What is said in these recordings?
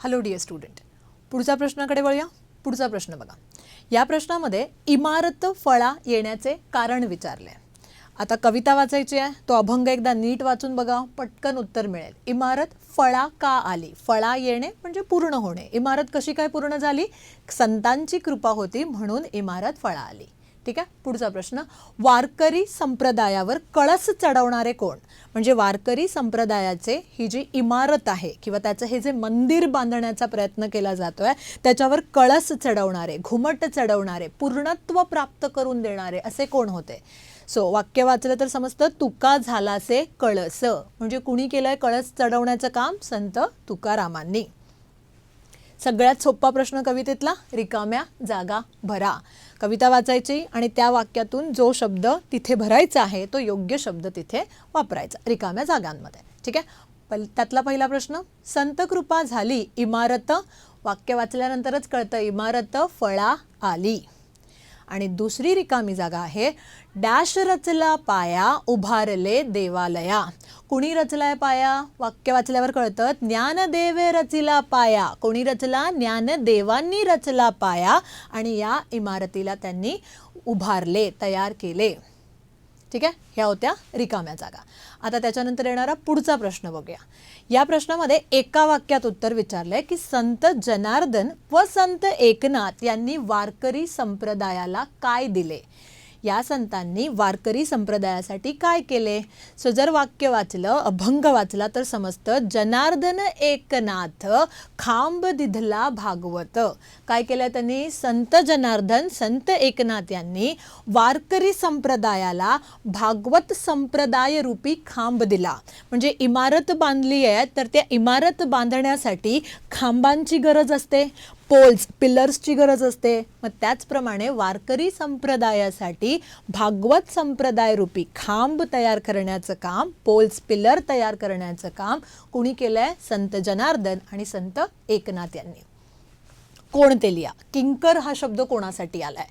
Hello dear student, पुढच्या प्रश्नाकडे वळूया. पुढचा प्रश्न बघा. या प्रश्नामध्ये इमारत फळा येण्याचे कारण विचारले. आता कविता वाचायची आहे, तो अभंग एकदा नीट वाचून बघा, पटकन उत्तर मिळेल. इमारत फळा का आली? फळा येणे म्हणजे पूर्ण होणे. इमारत कशी काय पूर्ण झाली? संतांची कृपा होती म्हणून इमारत फळा आली. ठीक आहे. पुढचा प्रश्न, वारकरी संप्रदायावर कळस चढवणारे कोण? म्हणजे वारकरी संप्रदायाचे ही जी इमारत आहे किंवा त्याचं हे जे मंदिर बांधण्याचा प्रयत्न केला जातोय त्याच्यावर कळस चढवणारे, घुमट चढवणारे, पूर्णत्व प्राप्त करून देणारे असे कोण होते? सो वाक्य वाचलं तर समजतं, तुका झालासे कळस. म्हणजे कुणी केलंय कळस चढवण्याचं काम? संत तुकारामांनी. सगळ्यात सोपा प्रश्न कवितेतला, रिकाम्या जागा भरा. कविता वाचायची आणि त्या वाक्यातून जो शब्द तिथे भरायचा आहे तो योग्य शब्द तिथे वापरायचा रिकाम्या जागांमध्ये. ठीक आहे. त्यातला पहिला प्रश्न, संत कृपा झाली इमारत. वाक्य वाचल्यानंतरच कळतं इमारत फळा आली. आणि दुसरी रिकामी जागा आहे, डॅश रचला पाया उभारले देवालया. कुणी रचलाय पाया? वाक्य वाचल्यावर कळतं, ज्ञानदेवे रचिला पाया. कोणी रचला? ज्ञानदेवांनी रचला पाया आणि या इमारतीला त्यांनी उभारले, तयार केले. ठीक आहे. ह्या होत्या रिकाम्या जागा. आता त्याच्यानंतर येणारा पुढचा प्रश्न बघूया. या प्रश्नामध्ये एका वाक्यात उत्तर विचारलंय की संत जनार्दन व संत एकनाथ यांनी वारकरी संप्रदायाला काय दिले? या संतांनी वारकरी संप्रदायासाठी काय केले? सो जर वाक्य वाचलं, अभंग वाचला तर समजतं, जनार्दन एकनाथ खांब दिधला भागवत. काय केलं त्यांनी? संत जनार्दन, संत एकनाथ यांनी वारकरी संप्रदायाला भागवत संप्रदाय रूपी खांब दिला. म्हणजे इमारत बांधली आहे तर त्या इमारत बांधण्यासाठी खांबांची गरज असते, पोल्स, पिलर्सची गरज असते. मग त्याचप्रमाणे वारकरी संप्रदायासाठी भागवत संप्रदाय रूपी खांब तयार करण्याचं काम, पोल्स, पिलर तयार करण्याचं काम कुणी केलंय? संत जनार्दन आणि संत एकनाथ यांनी. कोणते लिहा? किंकर हा शब्द कोणासाठी आलाय?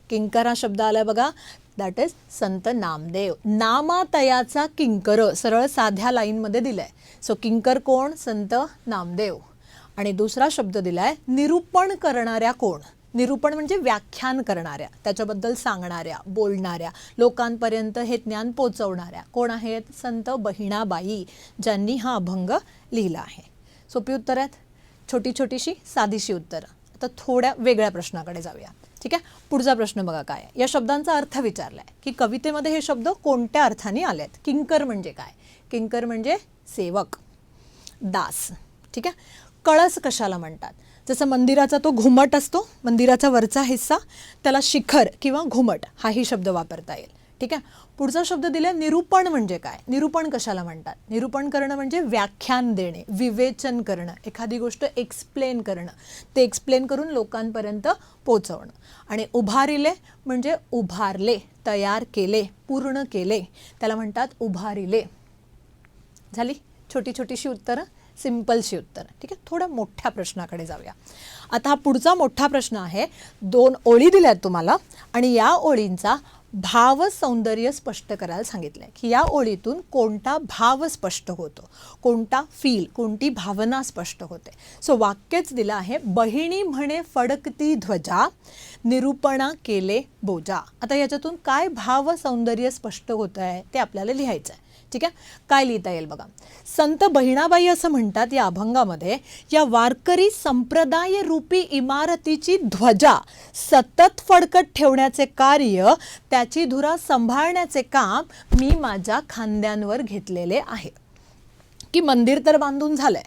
किंकर हा शब्द आलाय बघा, दॅट इज संत नामदेव. नामातयाचा किंकर सरळ साध्या लाईनमध्ये दिलाय. सो किंकर कोण? संत नामदेव. आणि दुसरा शब्द दिलाय निरूपण करणाऱ्या कोण? निरूपण म्हणजे व्याख्यान करणाऱ्या, त्याच्याबद्दल सांगणाऱ्या, बोलणाऱ्या, लोकांपर्यंत हे ज्ञान पोचवणाऱ्या कोण आहेत? संत बहिणाबाई, ज्यांनी हा अभंग लिहिला आहे. सोपी उत्तर आहेत, छोटी छोटीशी साधीशी उत्तरं. आता थोड्या वेगळ्या प्रश्नाकडे जाऊया. ठीक आहे. पुढचा प्रश्न बघा काय आहे. या शब्दांचा अर्थ विचारलाय की कवितेमध्ये हे शब्द कोणत्या अर्थाने आलेत? किंकर म्हणजे काय? किंकर म्हणजे सेवक, दास. ठीक आहे. कळस कशाला म्हणतात? जसं मंदिराचा तो घुमट असतो, मंदिराचा वरचा हिस्सा, त्याला शिखर किंवा घुमट हाही शब्द वापरता येईल. ठीक आहे. पुढचा शब्द दिला निरूपण म्हणजे काय? निरूपण कशाला म्हणतात? निरूपण करणं म्हणजे व्याख्यान देणे, विवेचन करणं, एखादी गोष्ट एक्सप्लेन करणं, ते एक्सप्लेन करून लोकांपर्यंत पोचवणं. आणि उभारिले म्हणजे उभारले, तयार केले, पूर्ण केले, त्याला म्हणतात उभारिले. झाली छोटी छोटीशी उत्तरं, सिंपलशी उत्तर. ठीक आहे. थोड्या मोठ्या प्रश्नाकडे जाऊया. आता हा पुढचा मोठा प्रश्न आहे. 2 ओळी दिल्यात तुम्हाला आणि या ओळींचा भाव सौंदर्य स्पष्ट करायला सांगितलंय की या ओळीतून कोणता भाव स्पष्ट होतो, कोणता फील, कोणती भावना स्पष्ट होते. सो वाक्यच दिलं आहे, बहिणी म्हणे फडकती ध्वजा, निरूपणा केले बोजा. आता याच्यातून काय भाव सौंदर्य स्पष्ट होतं आहे ते आपल्याला लिहायचं आहे. ठीक आहे. काय लिहिता येईल बघा. संत बहिणाबाई असं म्हणतात या अभंगामध्ये, या वारकरी संप्रदाय रूपी इमारतीची ध्वजा सतत फडकत ठेवण्याचे कार्य, त्याची धुरा सांभाळण्याचे काम मी माझ्या खांद्यांवर घेतलेले आहे. की मंदिर तर बांधून झालंय.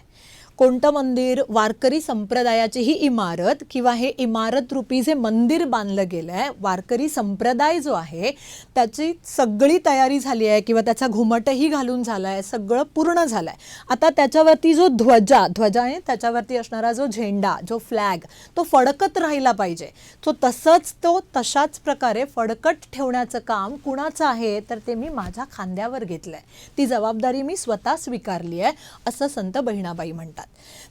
कोणतं मंदिर? वारकरी संप्रदायाची ही इमारत किंवा हे इमारत रूपी जे मंदिर बांधलं गेलं आहे, वारकरी संप्रदाय जो आहे त्याची सगळी तयारी झाली आहे किंवा त्याचा घुमटही घालून झाला आहे, सगळं पूर्ण झालं आहे. आता त्याच्यावरती जो ध्वजा आहे, त्याच्यावरती असणारा जो झेंडा, जो फ्लॅग, तो फडकत राहिला पाहिजे. तो तशाच प्रकारे फडकत ठेवण्याचं काम कुणाचं आहे? तर ते मी माझ्या खांद्यावर घेतलं आहे, ती जबाबदारी मी स्वतः स्वीकारली आहे, असं संत बहिणाबाई म्हणतात.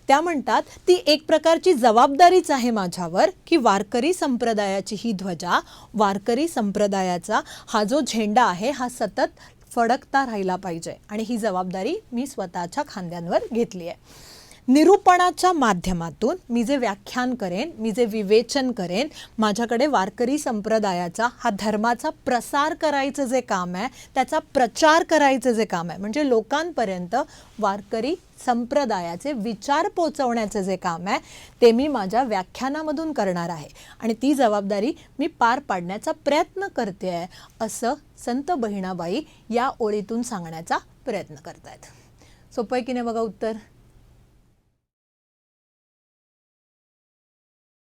त्या म्हणतात ती एक प्रकारची जबाबदारीच आहे माझ्यावर की वारकरी संप्रदायाची ही ध्वजा, वारकरी संप्रदायाचा हा जो झेंडा आहे हा सतत फडकता राहिला पाहिजे आणि ही जबाबदारी मी स्वतःच्या खांद्यांवर घेतली आहे. निरूपणाच्या माध्यमातून मी जे व्याख्यान करेन, मी जे विवेचन करेन, माझ्याकडे वारकरी संप्रदायाचा हा धर्माचा प्रसार करायचं जे काम आहे, त्याचा प्रचार करायचं जे काम आहे, म्हणजे लोकांपर्यंत वारकरी संप्रदायाचे विचार पोचवण्याचे जे काम आहे ते मी माझ्या व्याख्यानामधून करणार आहे आणि ती जबाबदारी मी पार पाडण्याचा प्रयत्न करते आहे, असं संत बहिणाबाई या ओळीतून सांगण्याचा प्रयत्न करतायत. सोपं आहे की नाही बघा उत्तर?